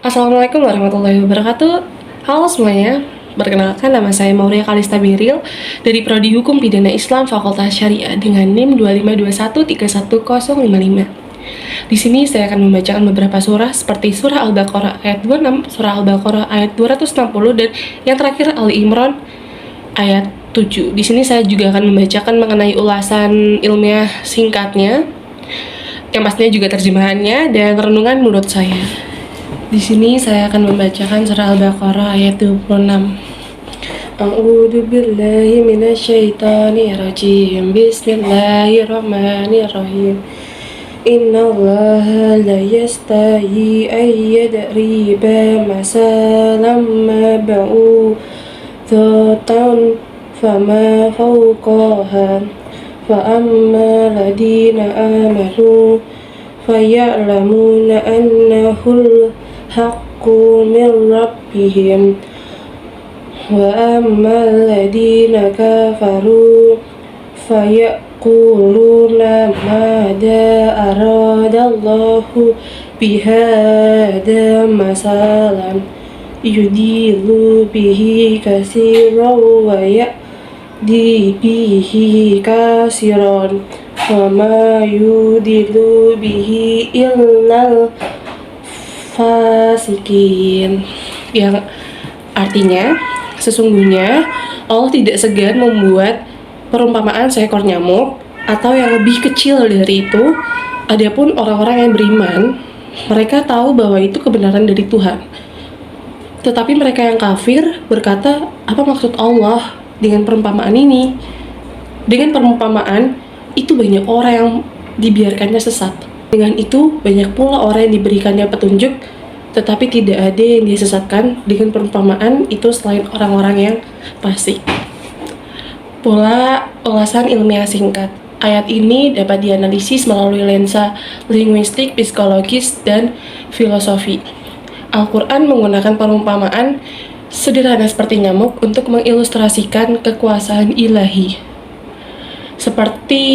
Assalamualaikum warahmatullahi wabarakatuh. Halo semuanya, perkenalkan nama saya Mauria Kalista Biril dari Prodi Hukum Pidana Islam Fakultas Syariah dengan NIM 252131055. Di sini saya akan membacakan beberapa surah seperti surah Al-Baqarah ayat 26, surah Al-Baqarah ayat 260, dan yang terakhir Ali Imran ayat 7. Di sini saya juga akan membacakan mengenai ulasan ilmiah singkatnya, yang pastinya juga terjemahannya dan renungan menurut saya. Di sini saya akan membacakan surah Al-Baqarah ayat 26. A'udzu billahi minasyaitonir rajim. Bismillahirrahmanirrahim. Innallaha la yastahi ay yadriba masalam ma ba'udatan fama fawqaha fa amma ladina amanu faya'lamuna annahul haqqu min rabbihim wa ammal ladina kafaru fayaquluna madza aradallahu bihadza masalan yudillu bihi katsiran wa ya'di bihi katsiran wa ma yudillu bihi illal fasikin, yang artinya sesungguhnya Allah tidak segan membuat perumpamaan seekor nyamuk atau yang lebih kecil dari itu. Adapun orang-orang yang beriman, mereka tahu bahwa itu kebenaran dari Tuhan. Tetapi mereka yang kafir berkata, apa maksud Allah dengan perumpamaan ini? Dengan perumpamaan itu banyak orang yang dibiarkannya sesat. Dengan itu, banyak pula orang yang diberikannya petunjuk, tetapi tidak ada yang disesatkan dengan perumpamaan itu selain orang-orang yang fasik. Pula, ulasan ilmiah singkat. Ayat ini dapat dianalisis melalui lensa linguistik, psikologis, dan filosofi. Al-Quran menggunakan perumpamaan sederhana seperti nyamuk untuk mengilustrasikan kekuasaan ilahi. Seperti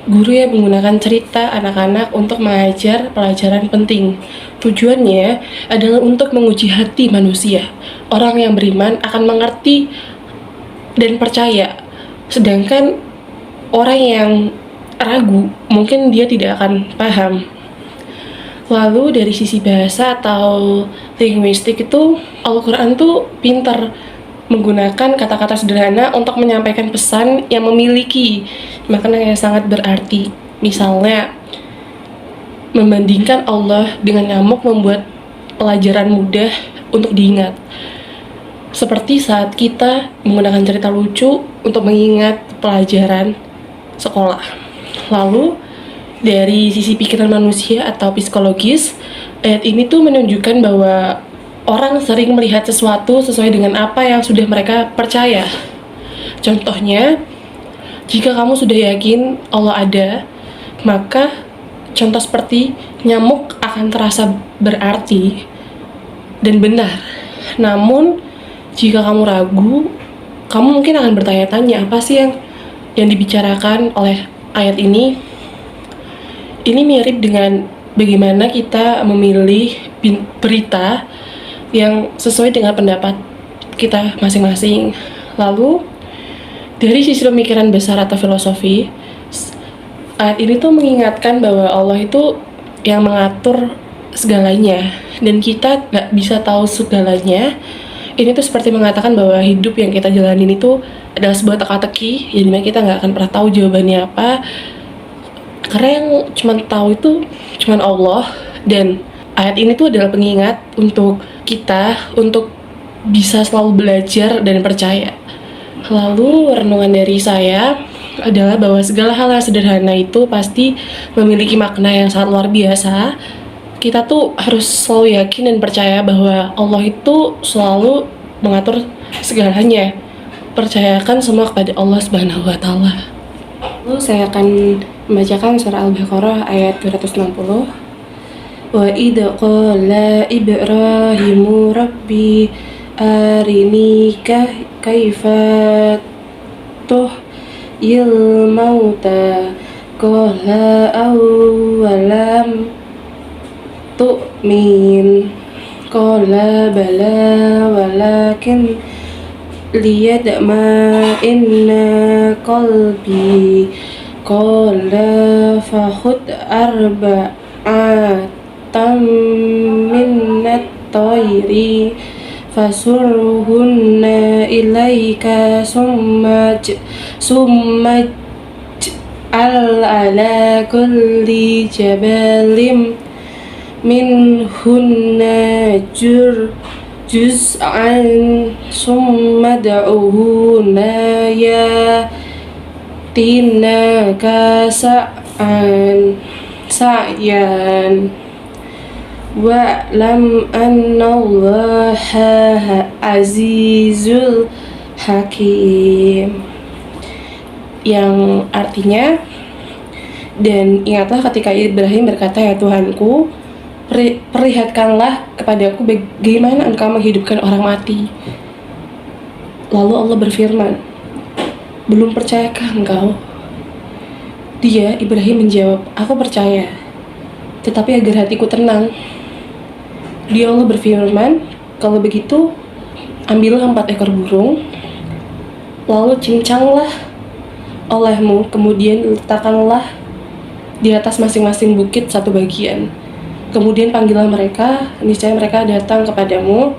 guru yang menggunakan cerita anak-anak untuk mengajar pelajaran penting. Tujuannya adalah untuk menguji hati manusia. Orang yang beriman akan mengerti dan percaya, sedangkan orang yang ragu mungkin dia tidak akan paham. Lalu dari sisi bahasa atau linguistik itu, Al-Quran tuh pintar menggunakan kata-kata sederhana untuk menyampaikan pesan yang memiliki makna yang sangat berarti. Misalnya, membandingkan Allah dengan nyamuk membuat pelajaran mudah untuk diingat. Seperti saat kita menggunakan cerita lucu untuk mengingat pelajaran sekolah. Lalu, dari sisi pikiran manusia atau psikologis, ayat ini tuh menunjukkan bahwa orang sering melihat sesuatu sesuai dengan apa yang sudah mereka percaya. Contohnya, jika kamu sudah yakin Allah ada, maka contoh seperti nyamuk akan terasa berarti dan benar. Namun, jika kamu ragu, kamu mungkin akan bertanya-tanya apa sih yang dibicarakan oleh ayat ini. Ini mirip dengan bagaimana kita memilih berita yang sesuai dengan pendapat kita masing-masing. Lalu, dari sisi pemikiran besar atau filosofi, ayat ini tuh mengingatkan bahwa Allah itu yang mengatur segalanya, dan kita nggak bisa tahu segalanya. Ini tuh seperti mengatakan bahwa hidup yang kita jalanin itu adalah sebuah teka-teki, jadi kita nggak akan pernah tahu jawabannya apa, karena yang cuma tahu itu cuma Allah. Dan ayat ini tuh adalah pengingat untuk kita untuk bisa selalu belajar dan percaya. Lalu renungan dari saya adalah bahwa segala hal yang sederhana itu pasti memiliki makna yang sangat luar biasa. Kita tuh harus selalu yakin dan percaya bahwa Allah itu selalu mengatur segalanya. Percayakan semua kepada Allah Subhanahu wa Ta'ala. Lalu saya akan membacakan surah Al-Baqarah ayat 260. Wa idza qala Ibrahimu rabbi arini kaifa tuhyil mauta qala awalam tu'min Qala bala walakin liyadma'inna qalbi. Qala fakhud arba'atan minnat tayri fasurhunna ilaika summa ala kulli jabalim minhunna juz'an summa da'uhunna yatinaka sa'yan wa'lam annallaha azizul hakim, yang artinya, dan ingatlah ketika Ibrahim berkata, ya Tuhanku, perlihatkanlah kepadaku bagaimana engkau menghidupkan orang mati. Lalu Allah berfirman, belum percayakah engkau? Dia, Ibrahim, menjawab, aku percaya, tetapi agar hatiku tenang. Dia, Allah berfirman, kalau begitu ambillah 4 ekor burung, lalu cincanglah olehmu, kemudian letakkanlah di atas masing-masing bukit satu bagian. Kemudian panggillah mereka, niscaya mereka datang kepadamu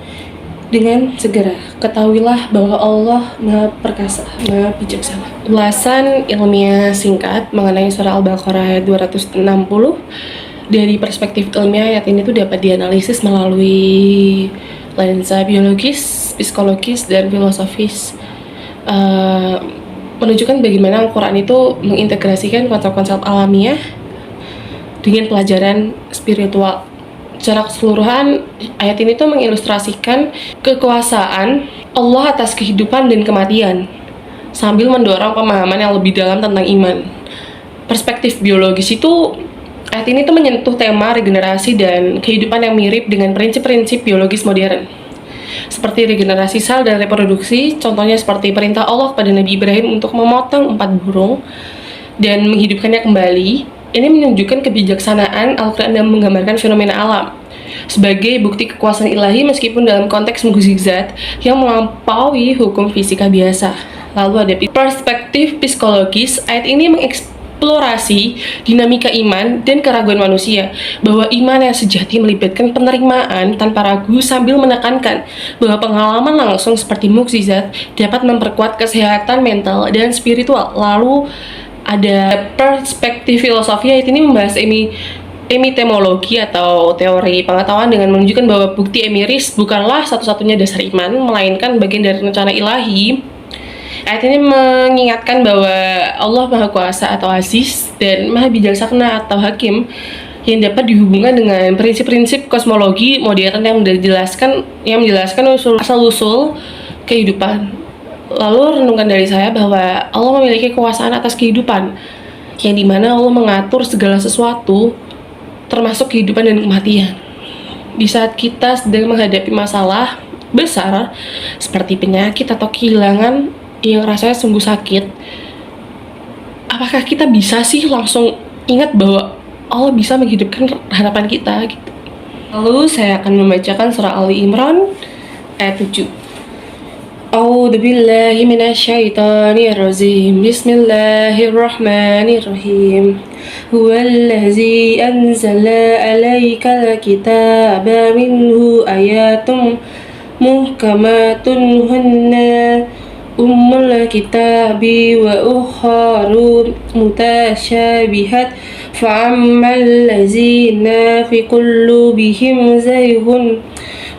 dengan segera. Ketahuilah bahwa Allah Maha Perkasa, Maha Bijaksana. Ulasan ilmiah singkat mengenai surah Al-Baqarah ayat 260. Dari perspektif ilmiah, ayat ini tuh dapat dianalisis melalui lensa biologis, psikologis, dan filosofis. Menunjukkan bagaimana Al-Quran itu mengintegrasikan konsep-konsep alamiah dengan pelajaran spiritual. Secara keseluruhan, ayat ini tuh mengilustrasikan kekuasaan Allah atas kehidupan dan kematian, sambil mendorong pemahaman yang lebih dalam tentang iman. Perspektif biologis itu, ayat ini tuh menyentuh tema regenerasi dan kehidupan yang mirip dengan prinsip-prinsip biologis modern, seperti regenerasi sel dan reproduksi. Contohnya seperti perintah Allah kepada Nabi Ibrahim untuk memotong 4 burung dan menghidupkannya kembali. Ini menunjukkan kebijaksanaan Al-Quran dalam menggambarkan fenomena alam sebagai bukti kekuasaan ilahi meskipun dalam konteks mukjizat yang melampaui hukum fisika biasa. Lalu ada perspektif psikologis. Ayat ini mengeksplorasi dinamika iman dan keraguan manusia, bahwa iman yang sejati melibatkan penerimaan tanpa ragu sambil menekankan bahwa pengalaman langsung seperti mukjizat dapat memperkuat kesehatan mental dan spiritual. Lalu ada perspektif filosofi. Ayat ini membahas epistemologi atau teori pengetahuan dengan menunjukkan bahwa bukti empiris bukanlah satu-satunya dasar iman, melainkan bagian dari rencana ilahi. Ayat ini mengingatkan bahwa Allah Maha Kuasa atau Aziz dan Maha Bijaksana atau Hakim, yang dapat dihubungkan dengan prinsip-prinsip kosmologi modern yang menjelaskan asal-usul kehidupan. Lalu renungkan dari saya bahwa Allah memiliki kekuasaan atas kehidupan, yang dimana Allah mengatur segala sesuatu, termasuk kehidupan dan kematian. Di saat kita sedang menghadapi masalah besar seperti penyakit atau kehilangan yang rasanya sungguh sakit, apakah kita bisa sih langsung ingat bahwa Allah bisa menghidupkan harapan kita gitu? Lalu saya akan membacakan surah Ali Imran ayat 7. A'udzu billahi minasyaitonir rajim. Bismillahirrahmanirrahim. Huwallazi anzala 'alaikal kitaba minhu ayatun muhkamatun hunna ummul kitabi wa ukharu mutasyabihat fa'ammal ladzina fi qulubihim zayghun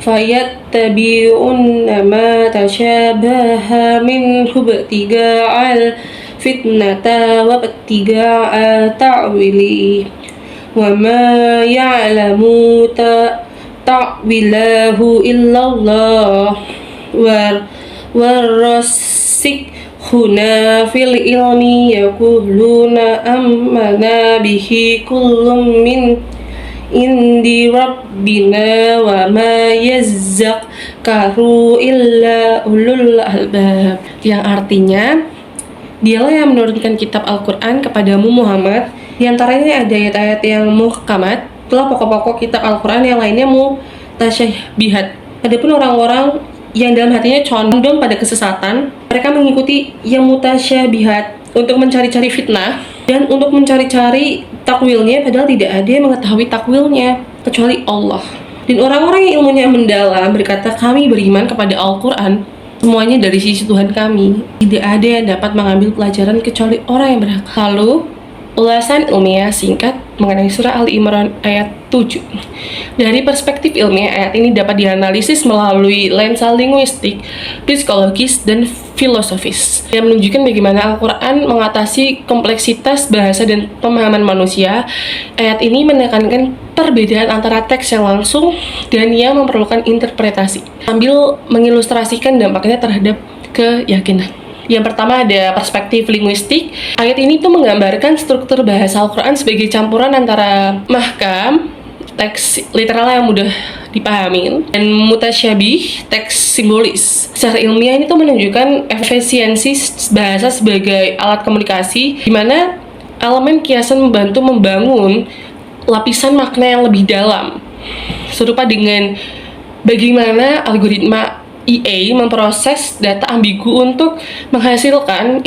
fayattabi'unna ma tasyabaha minhu ibtiga'al fitnata wa ibtiga'a ta'wili wa ma ya'lamu ta'wilahu illallah warasikhuna fil ilmi yaquluna amanna bihi kullum min indi rabbina wa ma yazzakaru illa ulul albab, yang artinya dialah yang menurunkan kitab Al-Quran kepadamu Muhammad. Di antaranya ada ayat-ayat yang muhkamat, itulah pokok-pokok kitab Al-Quran, yang lainnya mutasyabihat. Adapun orang-orang yang dalam hatinya condong pada kesesatan, mereka mengikuti yang mutasyabihat untuk mencari-cari fitnah dan untuk mencari-cari takwilnya, padahal tidak ada yang mengetahui takwilnya kecuali Allah. Dan orang-orang yang ilmunya mendalam berkata, kami beriman kepada Al-Quran, semuanya dari sisi Tuhan kami. Tidak ada yang dapat mengambil pelajaran kecuali orang yang berakal. Lalu, ulasan ilmiah singkat mengenai surah Ali Imran ayat 7. Dari perspektif ilmiah, ayat ini dapat dianalisis melalui lensa linguistik, psikologis, dan filosofis yang menunjukkan bagaimana Al-Quran mengatasi kompleksitas bahasa dan pemahaman manusia. Ayat ini menekankan perbedaan antara teks yang langsung dan yang memerlukan interpretasi, sambil mengilustrasikan dampaknya terhadap keyakinan. Yang pertama ada perspektif linguistik. Ayat ini tuh menggambarkan struktur bahasa Al-Quran sebagai campuran antara mahkam, teks literal yang mudah dipahami, dan mutasyabih, teks simbolis. Secara ilmiah ini tuh menunjukkan efisiensi bahasa sebagai alat komunikasi, di mana elemen kiasan membantu membangun lapisan makna yang lebih dalam, serupa dengan bagaimana algoritma EA memproses data ambigu untuk menghasilkan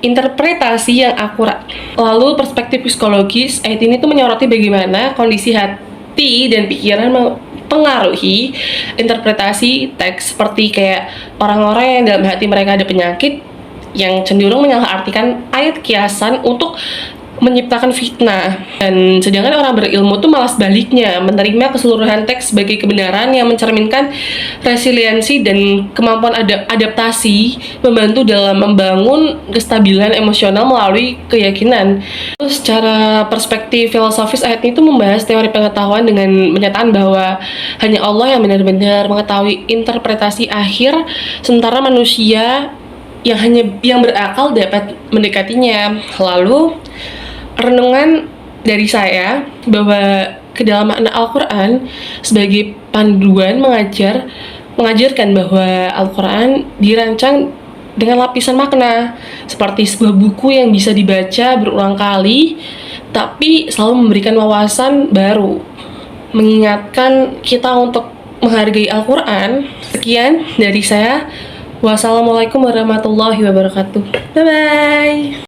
interpretasi yang akurat. Lalu perspektif psikologis, ayat ini tuh menyoroti bagaimana kondisi hati dan pikiran mempengaruhi interpretasi teks, seperti kayak orang-orang yang dalam hati mereka ada penyakit yang cenderung menyalahartikan ayat kiasan untuk menciptakan fitnah, dan sedangkan orang berilmu tuh malah sebaliknya, menerima keseluruhan teks sebagai kebenaran yang mencerminkan resiliensi dan kemampuan adaptasi, membantu dalam membangun kestabilan emosional melalui keyakinan. Terus secara perspektif filosofis, ayat itu membahas teori pengetahuan dengan pernyataan bahwa hanya Allah yang benar-benar mengetahui interpretasi akhir, sementara manusia yang berakal dapat mendekatinya. Lalu renungan dari saya bahwa ke dalam makna Al-Quran sebagai panduan mengajarkan bahwa Al-Quran dirancang dengan lapisan makna, seperti sebuah buku yang bisa dibaca berulang kali tapi selalu memberikan wawasan baru, mengingatkan kita untuk menghargai Al-Quran. Sekian dari saya. Wassalamualaikum warahmatullahi wabarakatuh. Bye-bye.